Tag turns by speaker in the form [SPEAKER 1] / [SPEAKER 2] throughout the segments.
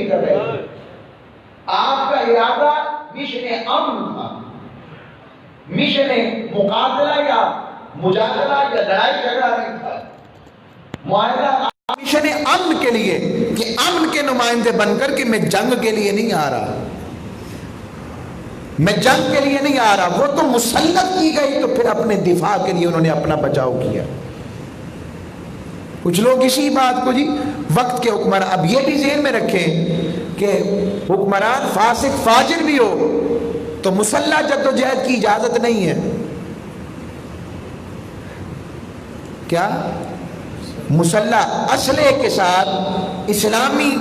[SPEAKER 1] نہیں کر رہے تھے. آپ کا ارادہ مشن امن تھا، مشن مقابلہ یا مجادلہ یا لڑائی جھگڑا نہیں تھا. معاہدہ مشن امن کے لیے کہ امن کے نمائندے بن کر کہ میں جنگ کے لیے نہیں آ رہا، میں جنگ کے لیے نہیں آ رہا. وہ تو مسلط کی گئی تو پھر اپنے دفاع کے لیے انہوں نے اپنا بچاؤ کیا. کچھ لوگ اسی بات کو جی وقت کے حکمران، اب یہ بھی ذہن میں رکھیں کہ حکمران فاسق فاجر بھی ہو تو مسلح جدوجہد کی اجازت نہیں ہے. کیا مسلح اسلحے کے ساتھ اسلامی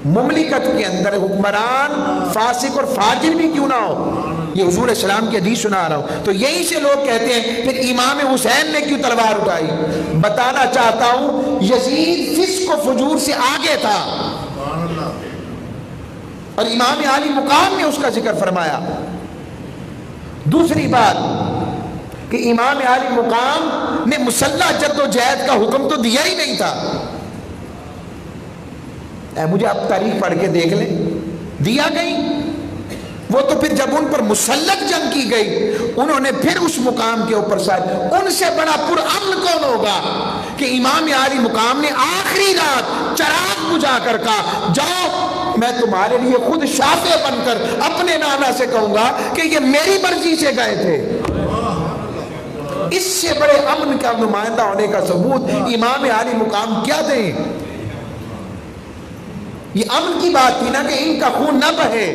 [SPEAKER 1] مملکت کے اندر حکمران فاسق اور فاجر بھی کیوں نہ ہو؟ یہ حضور اسلام کی حدیث سنا رہا ہوں. تو یہی سے لوگ کہتے ہیں پھر امام حسین نے کیوں تلوار اٹھائی؟ بتانا چاہتا ہوں یزید فسق و فجور سے آگے تھا اور امام عالی مقام نے اس کا ذکر فرمایا. دوسری بات کہ امام عالی مقام نے مسلح جد و جہد کا حکم تو دیا ہی نہیں تھا. مجھے اب تاریخ پڑھ کے دیکھ لیں، دیا گئی. وہ تو پھر جب ان پر مسلط جنگ کی گئی انہوں نے پھر اس مقام کے اوپر ساتھ. ان سے بڑا پرامن کون ہوگا کہ امام عالی مقام نے آخری رات چراغ بجھا کر کہا جاؤ میں تمہارے لیے خود شافع بن کر اپنے نانا سے کہوں گا کہ یہ میری مرضی سے گئے تھے. اس سے بڑے امن کا نمائندہ ہونے کا ثبوت امام عالی مقام کیا دیں؟ یہ امن کی بات تھی نا کہ ان کا خون نہ بہے،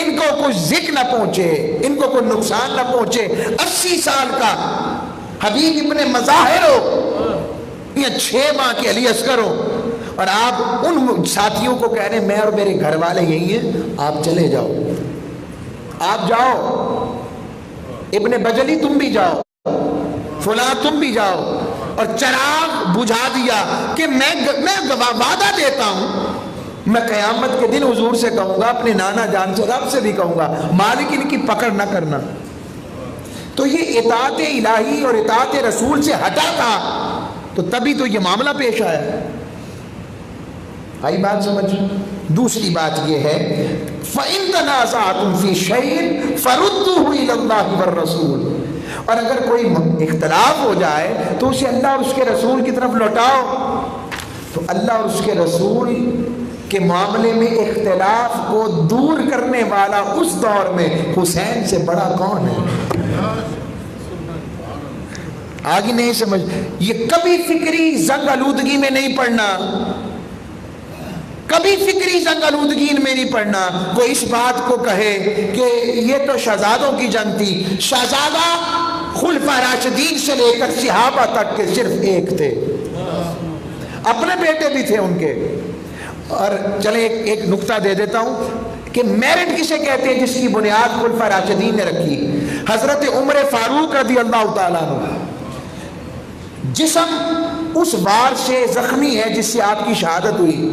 [SPEAKER 1] ان کو کوئی ذکر نہ پہنچے، ان کو کوئی نقصان نہ پہنچے. 80 سال کا حبیب ابن مظاہر ہو یا 6 ماہ کے علی اصغر ہو اور آپ ان ساتھیوں کو کہہ رہے ہیں میں اور میرے گھر والے یہی ہیں، آپ چلے جاؤ، آپ جاؤ، ابن بجلی تم بھی جاؤ، فلاں تم بھی جاؤ. اور چراغ بجھا دیا کہ میں وعدہ دیتا ہوں میں قیامت کے دن حضور سے کہوں گا، اپنے نانا جان سے، رب سے بھی کہوں گا مالک ان کی پکڑ نہ کرنا. تو یہ اطاعت الہی اور اطاعت رسول سے ہٹا تھا تو تبھی تو یہ معاملہ پیش آیا. آئی بات سمجھ؟ دوسری بات یہ ہے فَإِن تَنَازَعْتُمْ فِي شَيْءٍ فَرُدُّوهُ إِلَى اللَّهِ وَالرَّسُولِ. اور اگر کوئی اختلاف ہو جائے تو اسے اللہ اور اس کے رسول کی طرف لوٹاؤ. تو اللہ اور اس کے رسول کے معاملے میں اختلاف کو دور کرنے والا اس دور میں حسین سے بڑا کون ہے؟ آگے نہیں سمجھ. یہ کبھی فکری زنگ آلودگی میں نہیں پڑنا، کبھی فکری زنگ آلودگی میں نہیں پڑنا. وہ اس بات کو کہے کہ یہ تو شہزادوں کی جنگ تھی. شہزادہ خلفاء راشدین سے لے کر صحابہ تک کے صرف ایک تھے، اپنے بیٹے بھی تھے ان کے. اور چلیں ایک نقطہ دے دیتا ہوں کہ میرٹ کسے کہتے ہیں جس کی بنیاد خلفاء راشدین نے رکھی؟ حضرت عمر فاروق رضی اللہ تعالیٰ عنہ. جسم اس وار سے زخمی ہے جس سے آپ کی شہادت ہوئی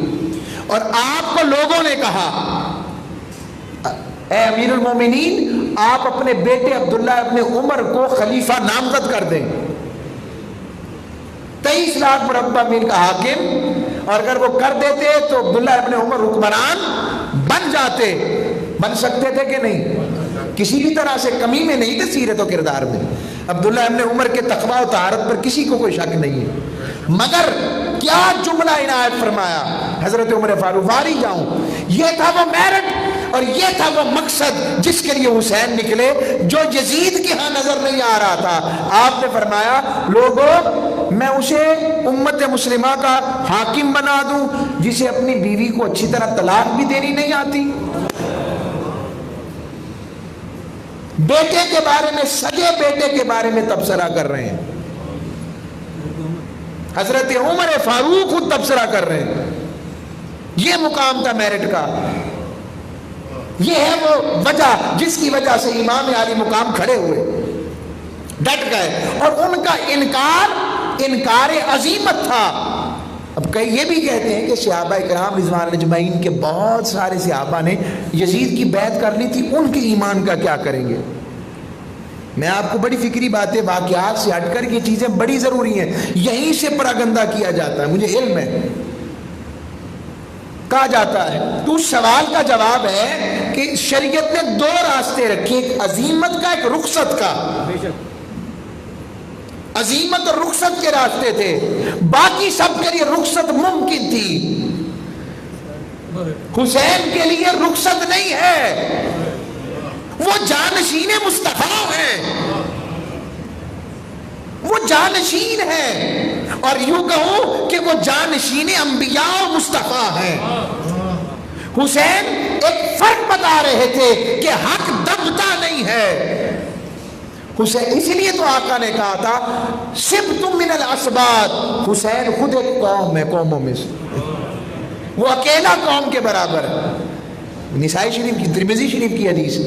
[SPEAKER 1] اور آپ کو لوگوں نے کہا اے امیر المومنین آپ اپنے بیٹے عبداللہ ابن عمر کو خلیفہ نامزد کر دیں. 23 لاکھ مربع میل کا حاکم، اور اگر وہ کر دیتے تو عبداللہ ابن عمر حکمران بن جاتے. بن سکتے تھے کہ نہیں؟ کسی بھی طرح سے کمی میں نہیں تھے سیرت و کردار میں. عبداللہ ابن عمر کے تقویٰ و طہارت پر کسی کو کوئی شک نہیں ہے. مگر کیا جملہ عنایت فرمایا حضرت عمر فاروق، واری جاؤں. یہ تھا وہ میرٹ اور یہ تھا وہ مقصد جس کے لیے حسین نکلے جو یزید کے ہاں نظر نہیں آ رہا تھا. آپ نے فرمایا لوگوں میں اسے امت مسلمہ کا حاکم بنا دوں جسے اپنی بیوی کو اچھی طرح طلاق بھی دینی نہیں آتی. بیٹے کے بارے میں، سگے بیٹے کے بارے میں تبصرہ کر رہے ہیں. حضرت عمر فاروق خود تبصرہ کر رہے ہیں. یہ مقام تھا میرٹ کا. یہ ہے وہ وجہ جس کی وجہ سے امام عالی مقام کھڑے ہوئے، ڈٹ گئے. اور ان کا انکار عظیمت تھا. اب کئی یہ بھی کہتے ہیں کہ صحابہ کرام رضوان اللہ اجمعین کے بہت سارے صحابہ نے یزید کی بیعت کر لی تھی، ان کے ایمان کا کیا کریں گے؟ میں آپ کو بڑی فکری باتیں، واقعات سے ہٹ کر یہ چیزیں بڑی ضروری ہیں. یہیں سے پراگندہ کیا جاتا ہے، مجھے علم ہے. کہا جاتا ہے تو اس سوال کا جواب ہے کہ شریعت نے دو راستے رکھے، ایک عزیمت کا، ایک رخصت کا۔ عزیمت اور رخصت کے راستے تھے، باقی سب کے لیے رخصت ممکن تھی، حسین کے لیے رخصت نہیں ہے، وہ جانشین مصطفیٰ ہیں، وہ جانشین ہیں، اور یوں کہوں کہ وہ جانشین انبیاء و مصطفیٰ ہیں۔ حسین ایک فرق بتا رہے تھے کہ حق دبتا نہیں ہے۔ حسین اس لیے تو آقا نے کہا تھا سبتم من الاسباط، حسین خود ایک قوم ہے قوموں میں سے، وہ اکیلا قوم کے برابر ہے۔ نسائی شریف کی، ترمذی شریف کی حدیث،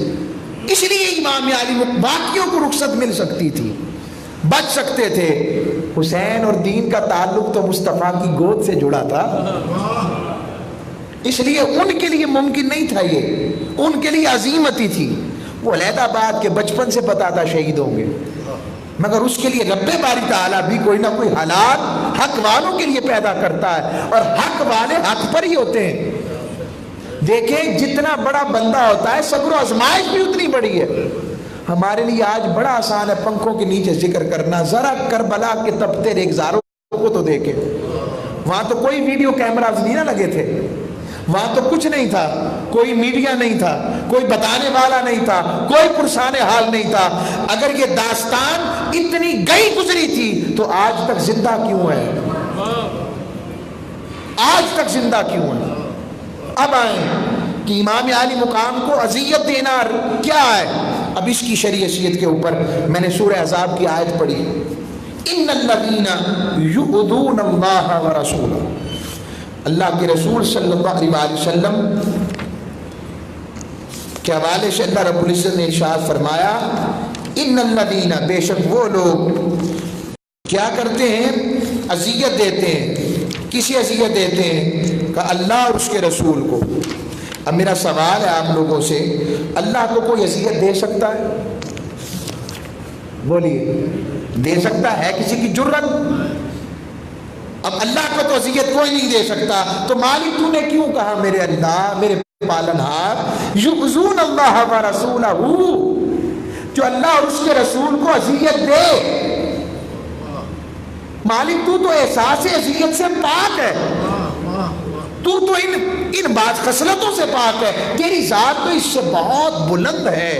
[SPEAKER 1] اس لیے امام علی باقیوں کو رخصت مل سکتی تھی، بچ سکتے تھے۔ حسین اور دین کا تعلق تو مصطفیٰ کی گود سے جڑا تھا، اس لیے ان کے لیے ممکن نہیں تھا، یہ ان کے لیے عزیمت ہی تھی۔ وہ علیحدہ بات کہ بچپن سے پتا تھا شہید ہوں گے، مگر اس کے لیے رب باری تعالیٰ بھی کوئی نہ کوئی حالات حق والوں کے لیے پیدا کرتا ہے، اور حق والے حق پر ہی ہوتے ہیں۔ دیکھیں جتنا بڑا بندہ ہوتا ہے صبر و آزمائش بھی اتنی بڑی ہے۔ ہمارے لیے آج بڑا آسان ہے پنکھوں کے نیچے ذکر کرنا، ذرا کربلا کے تپتے ریگزاروں کو تو دیکھیں، وہاں تو کوئی ویڈیو کیمراز نہیں نہ لگے تھے، وہاں تو کچھ نہیں تھا، کوئی میڈیا نہیں تھا، کوئی بتانے والا نہیں تھا، کوئی پرسان حال نہیں تھا۔ اگر یہ داستان اتنی گئی گزری تھی تو آج تک زندہ کیوں ہے؟ آج تک زندہ کیوں ہے؟ اب آئیں کہ امام عالی مقام کو اذیت دینا کیا ہے۔ اب اس کی شریعت کے اوپر میں نے سورہ احزاب کی آیت پڑھی، ان الذین یؤذون اللہ ورسولہ، اللہ کے رسول صلی اللہ علیہ وسلم کے حوالے سے اللہ رب العزت نے ارشاد فرمایا، ان الذین، بے شک وہ لوگ کیا کرتے ہیں، اذیت دیتے ہیں۔ کسی اذیت دیتے ہیں؟ کہ اللہ اور اس کے رسول کو۔ اب میرا سوال ہے آپ لوگوں سے، اللہ کو کوئی اذیت دے سکتا ہے؟ بولیے، دے سکتا ہے کسی کی جرت؟ اب اللہ کو تو اذیت کوئی نہیں دے سکتا، تو مالک تو نے کیوں کہا میرے اللہ، میرے پالنہار، یؤذون اللہ ورسولہ، جو اللہ اور اس کے رسول کو اذیت دے؟ مالک تو احساس اذیت سے پاک ہے، تو ان بعض خصلتوں سے پاک ہے، تیری ذات تو اس سے بہت بلند ہے،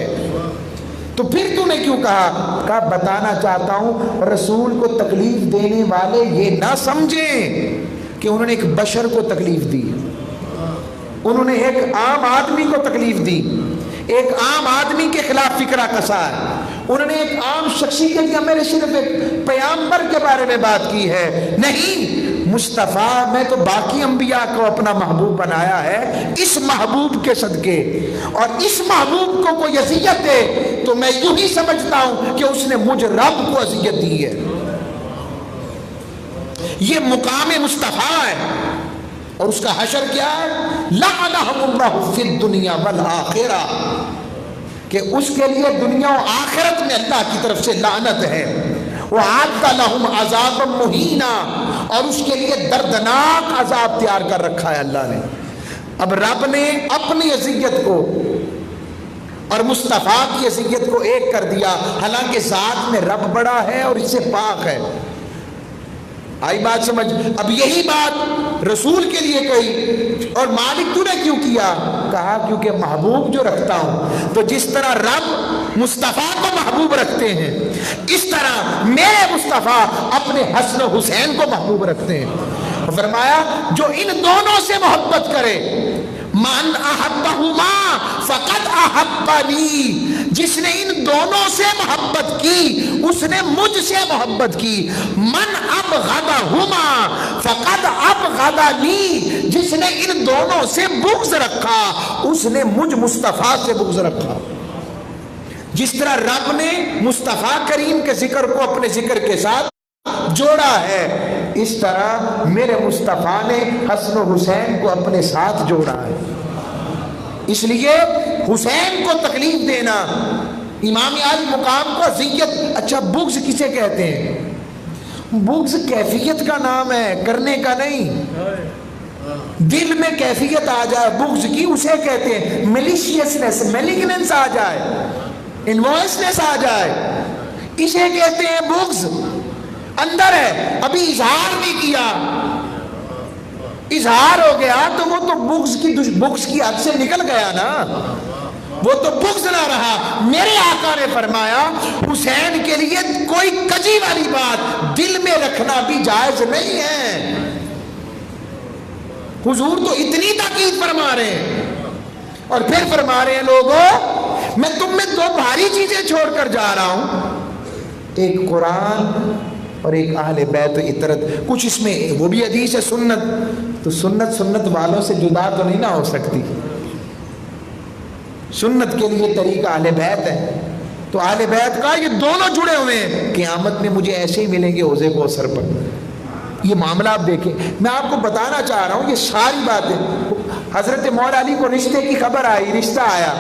[SPEAKER 1] تو پھر تو نے کیوں کہا بتانا چاہتا ہوں رسول کو تکلیف دینے والے یہ نہ سمجھیں کہ انہوں نے ایک بشر کو تکلیف دی، انہوں نے ایک عام آدمی کو تکلیف دی، ایک عام آدمی کے خلاف فکرہ کسا ہے، انہوں نے ایک عام شخصیت یا میرے صرف ایک پیغمبر کے بارے میں بات کی ہے، نہیں، مصطفیٰ میں تو باقی انبیاء کو اپنا محبوب بنایا ہے اس محبوب کے صدقے، اور اس محبوب کو کوئی اذیت دے تو میں یوں ہی سمجھتا ہوں کہ اس نے مجھ رب کو اذیت دی ہے۔ یہ مقام مصطفیٰ ہے، اور اس کا حشر کیا ہے، لعنہم اللہ فی الدنیا والآخرہ، کہ اس کے لیے دنیا و آخرت میں اللہ کی طرف سے لعنت ہے، وَعَدَّ لَهُمْ عَذَابًا مُهِينًا، اور اس کے لیے دردناک عذاب تیار کر رکھا ہے اللہ نے۔ اب رب نے اپنی اذیت کو اور مصطفیٰ کی اذیت کو ایک کر دیا، حالانکہ ذات میں رب بڑا ہے اور اس سے پاک ہے۔ آئی بات سمجھ؟ اب یہی بات رسول کے لیے کہی، اور مالک تو نے کیوں کیا؟ کہا کیونکہ محبوب جو رکھتا ہوں، تو جس طرح رب مصطفیٰ کو محبوب رکھتے ہیں، اس طرح میرے مصطفیٰ اپنے حسن و حسین کو محبوب رکھتے ہیں۔ فرمایا جو ان دونوں سے محبت کرے، من احبہما فقد احبنی، جس نے ان دونوں سے محبت کی اس نے مجھ سے محبت کی، من ابغضہما فقد ابغضنی، جس نے ان دونوں سے بغض رکھا اس نے مجھ مصطفیٰ سے بغض رکھا۔ جس طرح رب نے مصطفیٰ کریم کے ذکر کو اپنے ذکر کے ساتھ جوڑا ہے، اس طرح میرے مصطفیٰ نے حسن و حسین کو اپنے ساتھ جوڑا ہے۔ اس لیے حسین کو تکلیف دینا، امام عالی مقام کو اذیت۔ اچھا بغض کسے کہتے ہیں؟ بغض کیفیت کا نام ہے، کرنے کا نہیں۔ دل میں کیفیت آ جائے بغض کی، اسے کہتے ہیں ملیشیسنس، میلیگننس آ جائے، انوائسنس آ جائے، اسے کہتے ہیں بغض۔ اندر ہے، ابھی اظہار نہیں کیا، اظہار ہو گیا تو وہ تو بغض کی حد سے نکل گیا نا، وہ تو بغض نہ رہا۔ میرے آقا نے فرمایا حسین کے لیے کوئی کجی والی بات دل میں رکھنا بھی جائز نہیں ہے۔ حضور تو اتنی تاکید فرما رہے ہیں، اور پھر فرما رہے ہیں لوگوں میں تم میں دو بھاری چیزیں چھوڑ کر جا رہا ہوں، ایک قرآن اور ایک اہل بیت و عطرت۔ کچھ اس میں وہ بھی حدیث ہے سنت، تو سنت والوں سے جدا تو نہیں نہ ہو سکتی، سنت کے لیے طریقہ اہل بیت ہے، تو اہل بیت کا یہ دونوں جڑے ہوئے ہیں، قیامت میں مجھے ایسے ہی ملیں گے حوض کوثر پر۔ یہ معاملہ آپ دیکھیں، میں آپ کو بتانا چاہ رہا ہوں یہ ساری باتیں۔ حضرت مولا علی کو رشتے کی خبر آئی، رشتہ آیا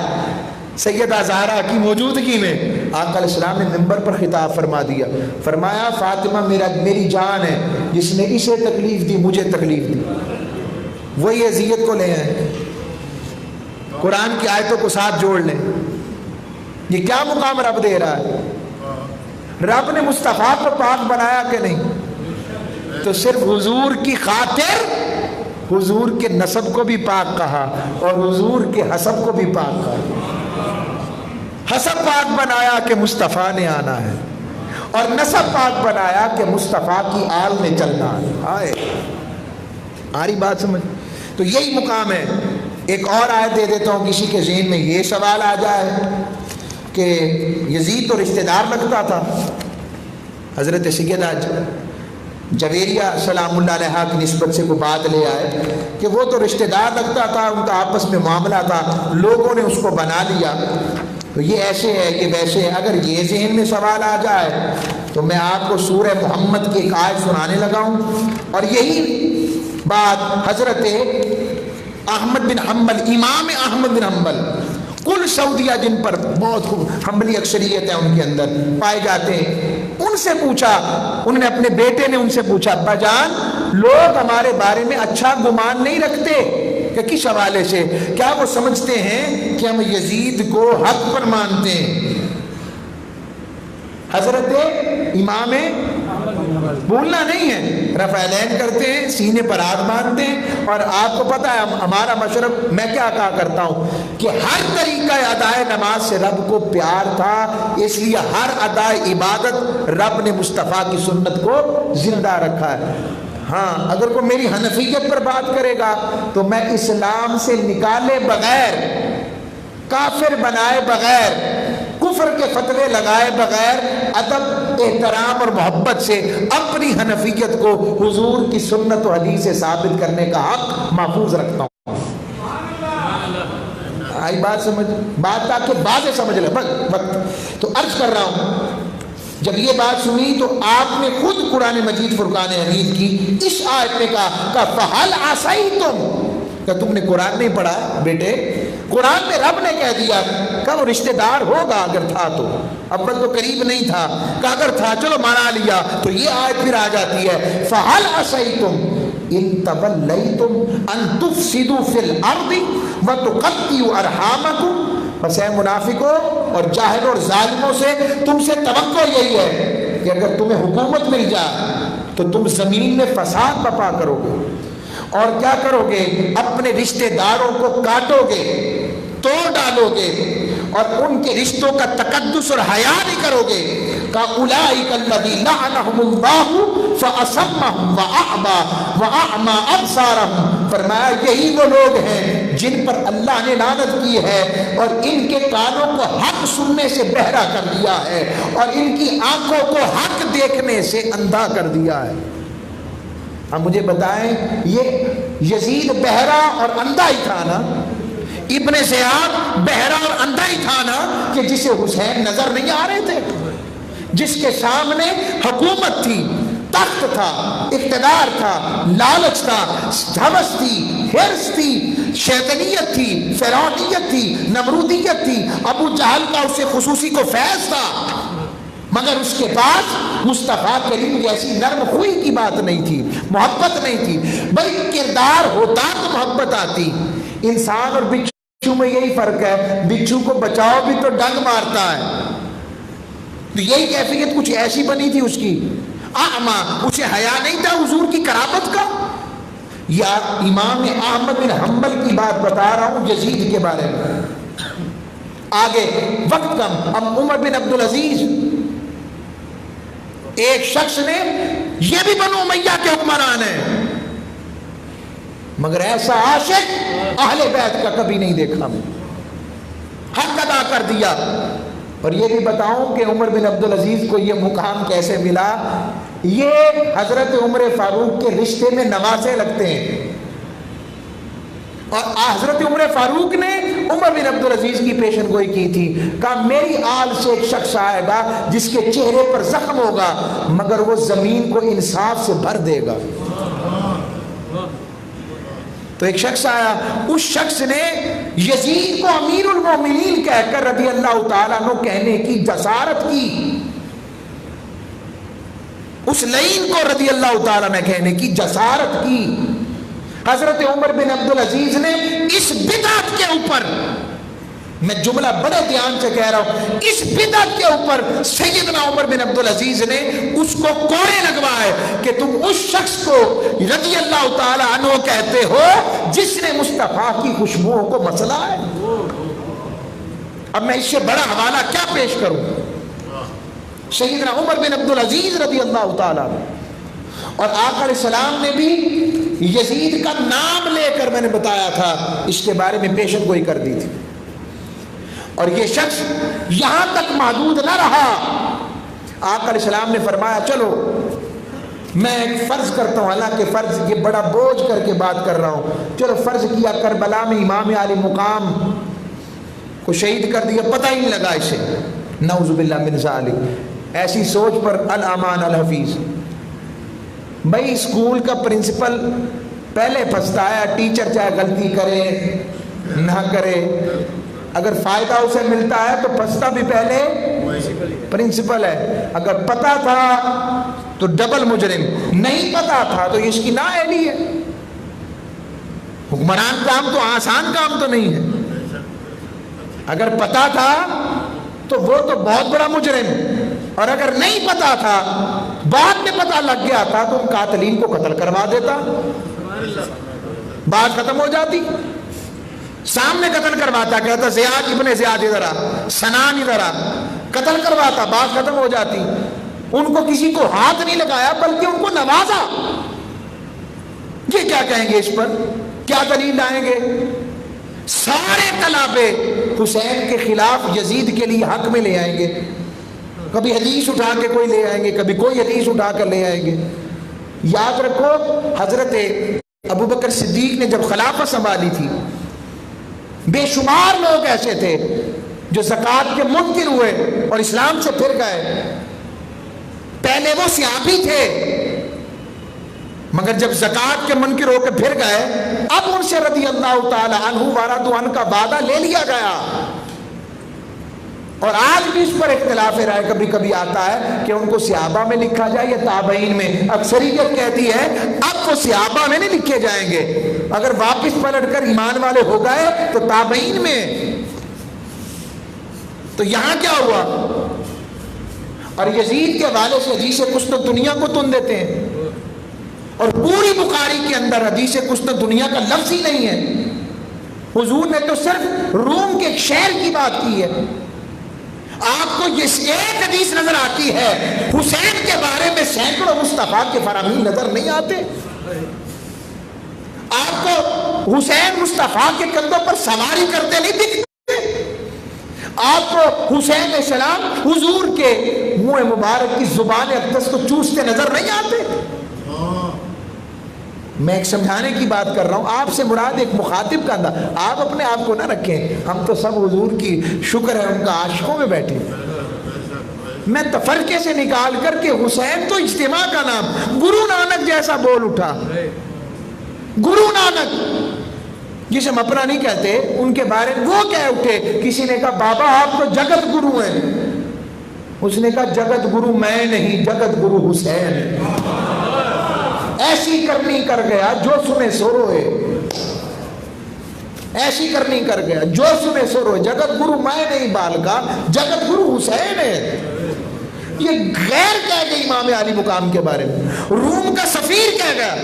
[SPEAKER 1] سیدہ زہرا کی موجودگی میں، آقا علیہ السلام نے منبر پر خطاب فرما دیا، فرمایا فاطمہ میری جان ہے، جس نے اسے تکلیف دی مجھے تکلیف دی، وہی اذیت کو لے آئے۔ قرآن کی آیتوں کو ساتھ جوڑ لیں، یہ کیا مقام رب دے رہا ہے؟ رب نے مصطفیٰ کو پاک بنایا کہ نہیں؟ تو صرف حضور کی خاطر حضور کے نسب کو بھی پاک کہا اور حضور کے حسب کو بھی پاک کہا۔ حسب پاک بنایا کہ مصطفیٰ نے آنا ہے، اور نسب پاک بنایا کہ مصطفیٰ کی آل میں چلنا ہے۔ آئے آری بات سمجھ؟ تو یہی مقام ہے۔ ایک اور آیت دے دیتا ہوں، کسی کے ذہن میں یہ سوال آ جائے کہ یزید تو رشتہ دار لگتا تھا، حضرت سیدہ جویریہ سلام اللہ علیہ کی نسبت سے کوئی بات لے آئے کہ وہ تو رشتہ دار لگتا تھا، ان کا آپس میں معاملہ تھا، لوگوں نے اس کو بنا لیا، تو یہ ایسے ہے یہ ویسے ہے۔ اگر یہ ذہن میں سوال آ جائے تو میں آپ کو سورہ محمد کی ایک آیت سنانے لگا ہوں، اور یہی بات حضرت احمد بن حنبل، امام احمد بن حنبل، کل سعودیہ جن پر بہت حنبلی اکثریت ہے ان کے اندر پائے جاتے ہیں، ان سے پوچھا، انہوں نے اپنے بیٹے نے ان سے پوچھا ابا جان لوگ ہمارے بارے میں اچھا گمان نہیں رکھتے کہ کس حوالے سے؟ کیا وہ سمجھتے ہیں کہ ہم یزید کو حق پر مانتے ہیں؟ حضرت امام بولنا نہیں ہے، رفع الین کرتے ہیں، سینے پر ہاتھ باندھتے ہیں، اور آپ کو پتا ہے ہمارا مشرب، میں کیا کہا کرتا ہوں کہ ہر طریقہ ادائے نماز سے رب کو پیار تھا، اس لیے ہر ادائے عبادت رب نے مصطفیٰ کی سنت کو زندہ رکھا ہے۔ ہاں اگر کوئی میری حنفیت پر بات کرے گا تو میں اسلام سے نکالے بغیر، کافر بنائے بغیر، کفر کے فتوے لگائے بغیر، ادب احترام اور محبت سے اپنی حنفیت کو حضور کی سنت و حدیث سے ثابت کرنے کا حق محفوظ رکھتا ہوں۔ آئی بات سمجھ؟ بات تاکہ باتیں سمجھ لیں وقت تو عرض کر رہا ہوں، جب یہ بات سنی تو آپ نے خود قرآن مجید فرقان حمید کی اس آیت میں کہا فَهَلْ عَصَيْتُمْ، کہ تم نے قرآن نہیں پڑھا بیٹے؟ قرآن میں رب نے کہہ دیا کہ وہ رشتہ دار ہوگا، اگر تھا تو، اول تو قریب نہیں تھا، کہ اگر تھا چلو منا لیا، تو یہ آیت پھر آ جاتی ہے فَهَلْ عَصَيْتُمْ إِن تَوَلَّيْتُمْ أَن تُفْسِدُوا فِي الْأَرْضِ وَتُقَطِّعُوا أَرْحَامَكُمْ۔ بس اے منافقوں اور جاہل اور ظالموں سے تم سے توقع یہی ہے کہ اگر تمہیں حکومت مل جائے تو تم زمین میں فساد برپا کرو گے، اور کیا کرو گے؟ اپنے رشتہ داروں کو کاٹو گے، توڑ ڈالو گے، اور ان کے رشتوں کا تقدس اور حیا نہیں کرو گے۔ اولئک الذی لعنہم اللہ فاصمہم واعمی ابصارہم، فرمایا یہی وہ لوگ ہیں جن پر اللہ نے لعنت کی ہے اور ان کے کانوں کو حق سننے سے بہرا کر دیا ہے اور ان کی آنکھوں کو حق دیکھنے سے اندھا کر دیا ہے۔ اب مجھے بتائیں یہ یزید بہرا اور اندھا ہی تھا نا؟ ابن زیاد بہرا اور اندھا ہی تھا نا کہ جسے حسین نظر نہیں آ رہے تھے، جس کے سامنے حکومت تھی، تخت تھا، اقتدار تھا، لالچ تھا، ہوس تھی، حرص تھی، شیطنیت تھی، فرعونیت تھی، نمرودیت تھی، ابو جہل کا اسے خصوصی کو فیض تھا، مگر اس کے پاس مصطفیٰ کریم جیسی نرم خوئی کی بات نہیں تھی، محبت نہیں تھی، بلکہ کردار ہوتا تو محبت آتی۔ انسان اور بچھو میں یہی فرق ہے، بچھو کو بچاؤ بھی تو ڈنگ مارتا ہے، تو یہی کیفیت کچھ ایسی بنی تھی اس کی۔ اعمى، اسے حیا نہیں تھا حضور کی قرابت کا۔ یا امام احمد بن حنبل کی بات بتا رہا ہوں یزید کے بارے میں، آگے وقت کم۔ اب عمر بن عبدالعزیز، ایک شخص نے، یہ بھی بنو امیہ کے حکمران ہیں، مگر ایسا عاشق اہل بیت کا کبھی نہیں دیکھا میں، حق ادا کر دیا۔ اور یہ بھی بتاؤں کہ عمر بن عبدالعزیز کو یہ مقام کیسے ملا، یہ حضرت عمر فاروق کے رشتے میں نواسے لگتے ہیں، اور حضرت عمر فاروق نے عمر بن عبدالعزیز کی پیشن گوئی کی تھی، کہا میری آل سے ایک شخص آئے گا جس کے چہرے پر زخم ہوگا مگر وہ زمین کو انصاف سے بھر دے گا۔ تو ایک شخص آیا، اس شخص نے یزید کو امیر المومنین کہہ کر رضی اللہ تعالیٰ عنہ کہنے کی جسارت کی، اس لعین کو رضی اللہ تعالیٰ نے کہنے کی جسارت کی۔ حضرت عمر بن عبدالعزیز نے اس بدعت کے اوپر، میں جملہ بڑے دھیان سے کہہ رہا ہوں، اس بدعت کے اوپر سیدنا عمر بن عبدالعزیز نے اس کو کوڑے لگوائے کہ تم اس شخص کو رضی اللہ تعالی عنہ کہتے ہو جس نے مصطفیٰ کی خوشبوؤں کو مسلا ہے۔ اب میں اس سے بڑا حوالہ کیا پیش کروں؟ سیدنا عمر بن عبدالعزیز رضی اللہ تعالی عنہ، اور آقا علیہ السلام نے بھی یزید کا نام لے کر، میں نے بتایا تھا، اس کے بارے میں پیشن گوئی کر دی تھی، اور یہ شخص یہاں تک محدود نہ رہا۔ آقا علیہ السلام نے فرمایا چلو میں ایک فرض کرتا ہوں، حالانکہ فرض یہ بڑا بوجھ کر کے بات کر رہا ہوں، چلو فرض کیا کربلا میں امام علی مقام کو شہید کر دیا، پتہ ہی نہیں لگا اسے، نعوذ باللہ من ذالک۔ ایسی سوچ پر الامان الحفیظ، بھائی اسکول کا پرنسپل پہلے پھنستا ہے، ٹیچر چاہے غلطی کرے نہ کرے، اگر فائدہ اسے ملتا ہے تو پھنستا بھی پہلے پرنسپل ہے، اگر پتا تھا تو ڈبل مجرم، نہیں پتا تھا تو اس کی نااہلی ہے۔ حکمران کام تو آسان کام تو نہیں ہے، اگر پتا تھا تو وہ تو بہت بڑا مجرم، اور اگر نہیں پتا تھا بعد میں پتا لگ گیا تھا تو قاتلین کو قتل کروا دیتا، بات ختم ہو جاتی۔ سامنے قتل کرواتا، کہتا زیاد ابن زیاد ادھر آ، سنان ادھر آ، قتل کرواتا، بات ختم ہو جاتی۔ ان کو کسی کو ہاتھ نہیں لگایا بلکہ ان کو نوازا۔ یہ کیا کہیں گے اس پر؟ کیا دلیل لائیں گے؟ سارے طلبے حسین کے خلاف یزید کے لیے حق میں لے آئیں گے، کبھی حدیث اٹھا کے کوئی لے آئیں گے، کبھی کوئی حدیث اٹھا کر لے آئیں گے۔ یاد رکھو حضرت ابوبکر صدیق نے جب خلافت سنبھالی تھی، بے شمار لوگ ایسے تھے جو زکوٰۃ کے منکر ہوئے اور اسلام سے پھر گئے۔ پہلے وہ صحابی تھے مگر جب زکوٰۃ کے منکر ہو کے پھر گئے، اب ان سے رضی اللہ تعالی عنہ ورضوا عنہ کا وعدہ لے لیا گیا۔ اور آج بھی اس پر اختلاف رائے کبھی کبھی آتا ہے کہ ان کو صحابہ میں لکھا جائے یا تابعین میں۔ اکثریت کہتی ہے اب وہ صحابہ میں نہیں لکھے جائیں گے، اگر واپس پلٹ کر ایمان والے ہو گئے تو تابعین میں۔ تو یہاں کیا ہوا؟ اور یزید کے حوالے سے حدیث قسطنطنیہ کو تن دیتے ہیں، اور پوری بخاری کے اندر حدیث قسطنطنیہ کا لفظ ہی نہیں ہے۔ حضور نے تو صرف روم کے ایک شہر کی بات کی ہے۔ آپ کو یہ ایک حدیث نظر آتی ہے، حسین کے بارے میں سینکڑوں مصطفیٰ کے فرامین نظر نہیں آتے؟ آپ کو حسین مصطفیٰ کے کندھوں پر سواری کرتے نہیں دکھتے؟ آپ کو حسین علیہ السلام حضور کے منہ مبارک کی زبان اقدس کو چوستے نظر نہیں آتے؟ میں ایک سمجھانے کی بات کر رہا ہوں، آپ سے مراد ایک مخاطب کا انداز، آپ اپنے آپ کو نہ رکھیں، ہم تو سب حضور کی شکر ہے ان کا عاشقوں میں بیٹھے۔ میں تفرقے سے نکال کر کے حسین تو اجتماع کا نام، گرو نانک جیسا بول اٹھا، گرو نانک جسے ہم اپنا نہیں کہتے، ان کے بارے میں وہ کہہ اٹھے، کسی نے کہا بابا آپ تو جگت گرو ہیں، اس نے کہا جگت گرو میں نہیں، جگت گرو حسین۔ ایسی کرنی کر گیا جو سنے سو روئے، ایسی کرنی کر گیا جو سنے سو روئے، جگت گرو میں نہیں بال کا، جگت گرو حسین ہے۔ یہ غیر کہہ گئے امام علی مقام کے بارے میں، روم کا سفیر کہہ گیا،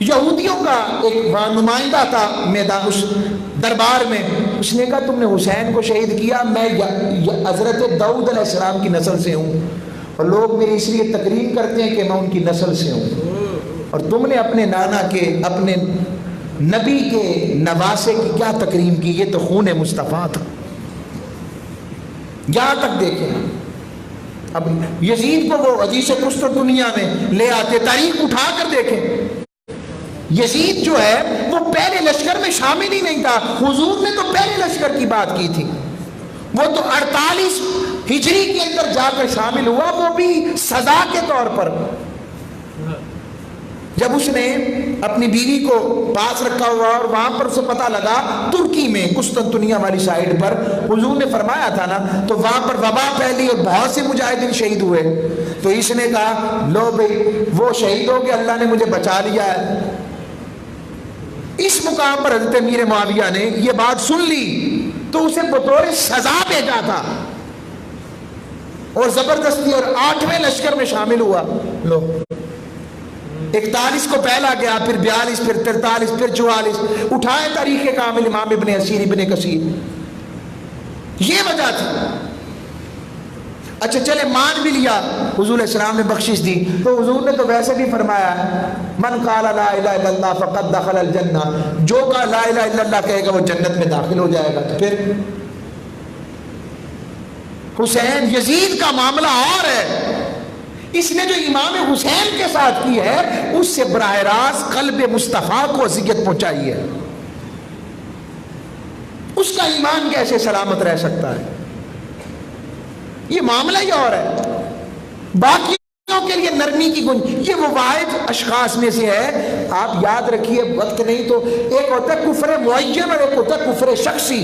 [SPEAKER 1] یہودیوں کا ایک نمائندہ تھا میدان اس دربار میں، اس نے کہا تم نے حسین کو شہید کیا، میں حضرت داؤد علیہ السلام کی نسل سے ہوں، اور لوگ میری اس لیے تقریر کرتے ہیں کہ میں ان کی نسل سے ہوں، اور تم نے اپنے نانا کے، اپنے نبی کے نواسے کی کیا تکریم کی، یہ تو خون مصطفیٰ تھا۔ یہاں تک دیکھیں، اب یزید کو وہ حدیث قسطنطنیہ میں لے آتے، تاریخ اٹھا کر دیکھیں، یزید جو ہے وہ پہلے لشکر میں شامل ہی نہیں تھا، حضور نے تو پہلے لشکر کی بات کی تھی، وہ تو 48 ہجری کے اندر جا کر شامل ہوا، وہ بھی سزا کے طور پر۔ جب اس نے اپنی بیوی کو پاس رکھا ہوا اور وہاں پر اسے پتہ لگا ترکی میں قسطنطنیہ والی سائڈ پر حضور نے فرمایا تھا نا، تو وہاں پر وبا پھیلی اور بہت سے مجاہدین شہید ہوئے، تو اس نے کہا لو بھئی وہ شہید ہو گئے، اللہ نے مجھے بچا لیا ہے۔ اس مقام پر حضرت امیر معاویہ نے یہ بات سن لی تو اسے بطور سزا بھیجا تھا، اور زبردستی، اور 8ویں لشکر میں شامل ہوا۔ لو 41 کو پہلا گیا، پھر 42، پھر 43، پھر 44، اٹھائے تاریخ کامل امام ابن اسیر ابن کثیر، یہ وجہ تھی۔ اچھا چلے مان بھی لیا، حضور علیہ السلام نے بخشش دی، تو حضور نے تو ویسے بھی فرمایا من قال لا الہ الا اللہ فقد دخل الجنہ، جو کا لا الہ الا اللہ کہے گا وہ جنت میں داخل ہو جائے گا۔ تو پھر حسین یزید کا معاملہ اور ہے، اس نے جو امام حسین کے ساتھ کی ہے اس سے براہ راست قلب مصطفیٰ کو اذیت پہنچائی ہے، اس کا ایمان کیسے سلامت رہ سکتا ہے؟ یہ معاملہ ہی اور ہے، باقیوں کے لیے نرمی کی گنج، یہ وہ واحد اشخاص میں سے ہے۔ آپ یاد رکھیے، وقت نہیں تو ایک ہوتا ہے کفر معین اور ایک ہوتا ہے کفر شخصی،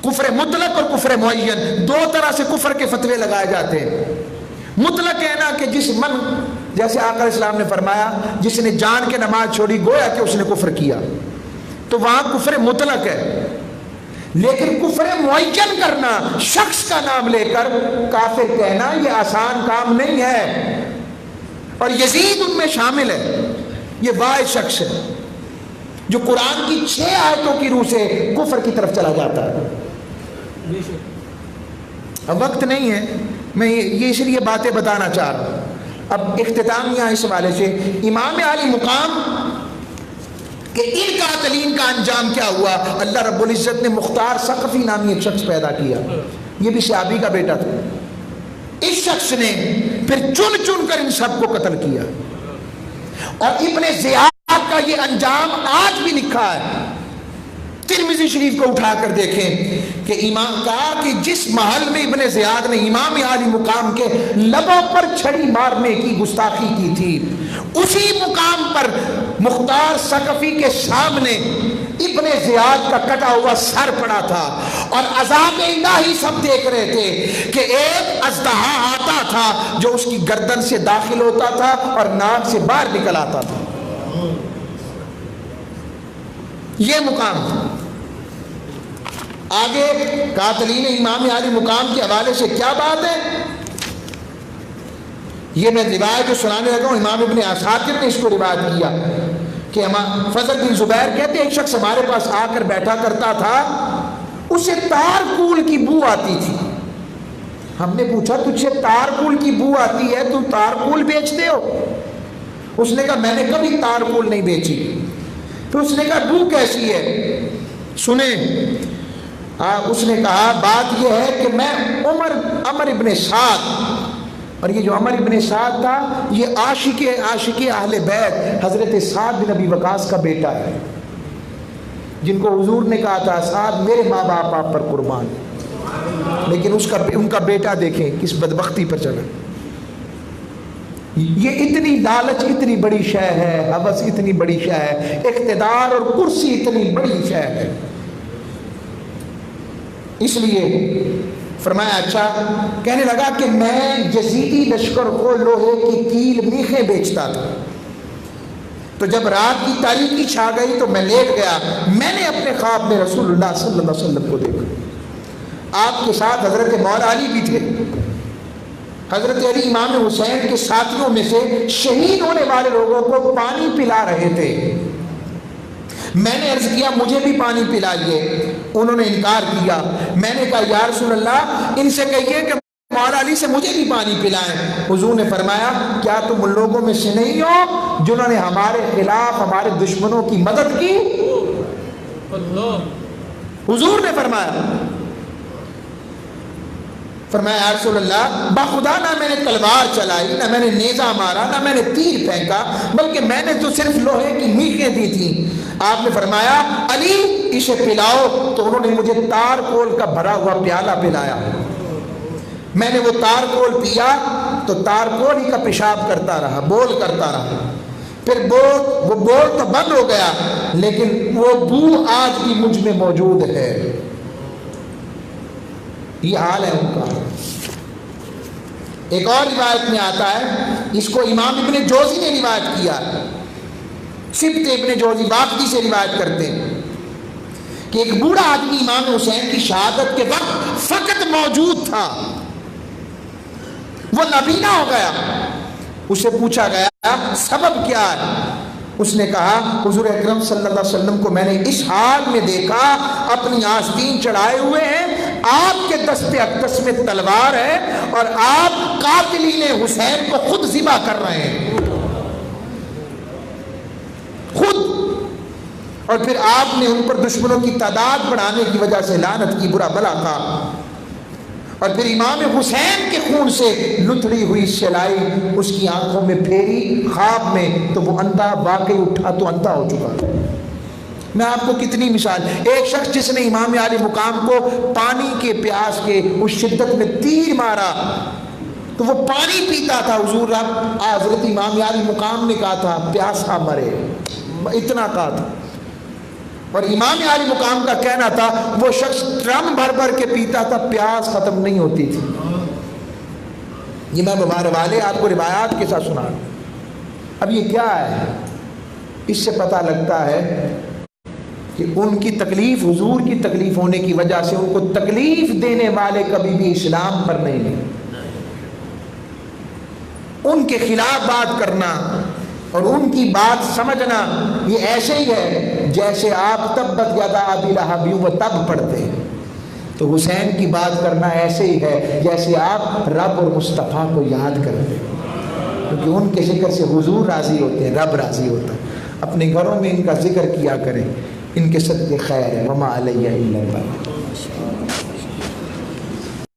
[SPEAKER 1] کفر مطلق اور کفر معین، دو طرح سے کفر کے فتوے لگائے جاتے ہیں۔ مطلق ہے نا کہ جس من، جیسے آقا علیہ السلام نے فرمایا جس نے جان کے نماز چھوڑی گویا کہ اس نے کفر کیا، تو وہاں کفر مطلق ہے۔ لیکن کفر معین کرنا، شخص کا نام لے کر کافر کہنا، یہ آسان کام نہیں ہے، اور یزید ان میں شامل ہے۔ یہ واحد شخص ہے جو قرآن کی 6 آیتوں کی روح سے کفر کی طرف چلا جاتا ہے۔ اب وقت نہیں ہے، میں یہ اس لیے باتیں بتانا چاہ رہا ہوں۔ اب اختتامیہ اس حوالے سے امام علی مقام کہ ان قاتلین کا انجام کیا ہوا، اللہ رب العزت نے مختار ثقفی نامی ایک شخص پیدا کیا، یہ بھی صحابی کا بیٹا تھا۔ اس شخص نے پھر چن چن کر ان سب کو قتل کیا، اور ابن زیاد کا یہ انجام آج بھی لکھا ہے۔ ترمذی شریف کو اٹھا کر دیکھیں کہ امام کہا کہ جس محل میں ابن زیاد نے امام علی مقام کے لبوں پر چھڑی مارنے کی گستاخی کی تھی، اسی مقام پر مختار ثقفی کے سامنے ابن زیاد کا کٹا ہوا سر پڑا تھا، اور عذاب الہی سب دیکھ رہے تھے کہ ایک اژدہا آتا تھا جو اس کی گردن سے داخل ہوتا تھا اور ناک سے باہر نکل آتا تھا۔ یہ مقام تھا۔ آگے قاتلین امام علی مقام کے حوالے سے کیا بات ہے، یہ میں روایت جو سنانے لگا ہوں، امام ابن عساکر نے اس کو روایت کیا کہ فضل بن زبیر کہتے ہیں ایک شخص ہمارے پاس آ کر بیٹھا کرتا تھا، اسے تارکول کی بو آتی تھی۔ ہم نے پوچھا تجھے تارکول کی بو آتی ہے، تو تارکول بیچتے ہو؟ اس نے کہا میں نے کبھی تارکول نہیں بیچی۔ تو اس نے کہا بو کیسی ہے؟ سنیں، اس نے کہا بات یہ ہے کہ میں عمر ابن سعد، اور یہ جو عمر ابن سعد تھا یہ عاشق اہل بیت حضرت سعد بن ابی وقاص کا بیٹا ہے، جن کو حضور نے کہا تھا سعد میرے ماں باپ آپ پر قربان، لیکن ان کا بیٹا دیکھیں کس بدبختی پر چلا۔ یہ اتنی لالچ اتنی بڑی شے ہے، ہوس اتنی بڑی شے ہے، اقتدار اور کرسی اتنی بڑی شے ہے، اس لیے فرمایا اچھا. کہنے لگا کہ میں یزیدی لشکر کو لوہے کی کیل میخیں بیچتا تھا. تو جب رات کی تاریکی چھا گئی تو میں لیٹ گیا. میں نے اپنے خواب میں رسول اللہ صلی اللہ علیہ وسلم کو دیکھا. آپ کے ساتھ حضرت مولا علی بھی تھے. حضرت علی امام حسین کے ساتھیوں میں سے شہید ہونے والے لوگوں کو پانی پلا رہے تھے. میں نے عرض کیا مجھے بھی پانی پلائیے. انہوں نے انکار کیا. میں نے کہا یا رسول اللہ ان سے کہیے کہ مولا علی سے مجھے بھی پانی پلائیں. حضور نے فرمایا کیا تم ان لوگوں میں سے نہیں ہو جنہوں نے ہمارے خلاف ہمارے دشمنوں کی مدد کی؟ حضور نے فرمایا یا رسول اللہ باخدا نہ میں نے تلوار چلائی، نہ میں نے نیزہ مارا، نہ میں نے تیر پھینکا، بلکہ میں نے تو صرف لوہے کی میخیں دی تھیں. آپ نے فرمایا علی اسے پلاؤ. تو انہوں نے مجھے تار کول کا بھرا ہوا پیالہ پلایا. میں نے وہ تار کول پیا تو تار کول ہی کا پیشاب کرتا رہا، بول کرتا رہا. پھر وہ بول تو بند ہو گیا لیکن وہ بو آج بھی مجھ میں موجود ہے. یہ حال ہے ان کا. ایک اور روایت میں آتا ہے، اس کو امام ابن جوزی نے روایت کیا. سبت ابن جوزی واقعی سے روایت کرتے ہیں کہ ایک بوڑھا آدمی امام حسین کی شہادت کے وقت فقط موجود تھا. وہ نابینا ہو گیا. اسے پوچھا گیا سبب کیا ہے؟ اس نے کہا حضور اکرم صلی اللہ علیہ وسلم کو میں نے اس حال میں دیکھا، اپنی آستین چڑھائے ہوئے ہیں، آپ کے دست اقدس میں تلوار ہے اور آپ قاتلین حسین کو خود ذبح کر رہے ہیں خود. اور پھر آپ نے ان پر دشمنوں کی تعداد بڑھانے کی وجہ سے لعنت کی، برا بلا کہا. اور پھر امام حسین کے خون سے لتڑی ہوئی سلائی اس کی آنکھوں میں پھیری خواب میں تو وہ اندھا واقعی اٹھا تو اندھا ہو چکا. میں آپ کو کتنی مثال. ایک شخص جس نے امام علی مقام کو پانی کے پیاس کے اس شدت میں تیر مارا تو وہ پانی پیتا تھا. حضرت امام علی مقام نے کہا تھا پیاسا مرے، اتنا کہا تھا. اور امام علی مقام کا کہنا تھا وہ شخص ڈرم بھر بھر کے پیتا تھا، پیاس ختم نہیں ہوتی تھی. یہ میں ہمارے والے آپ کو روایات کے ساتھ سنا. اب یہ کیا ہے؟ اس سے پتہ لگتا ہے کہ ان کی تکلیف حضور کی تکلیف ہونے کی وجہ سے ان کو تکلیف دینے والے کبھی بھی اسلام پر نہیں ہیں. ان کے خلاف بات کرنا اور ان کی بات سمجھنا یہ ایسے ہی ہے جیسے آپ تبت یدا ابی لہب و تب پڑھتے ہیں. تو حسین کی بات کرنا ایسے ہی ہے جیسے آپ رب اور مصطفیٰ کو یاد کرتے ہیں، کیونکہ ان کے ذکر سے حضور راضی ہوتے ہیں، رب راضی ہوتا ہے. اپنے گھروں میں ان کا ذکر کیا کریں، ان کے صدقے خیر ہے. وما علیہ الا البلاغ.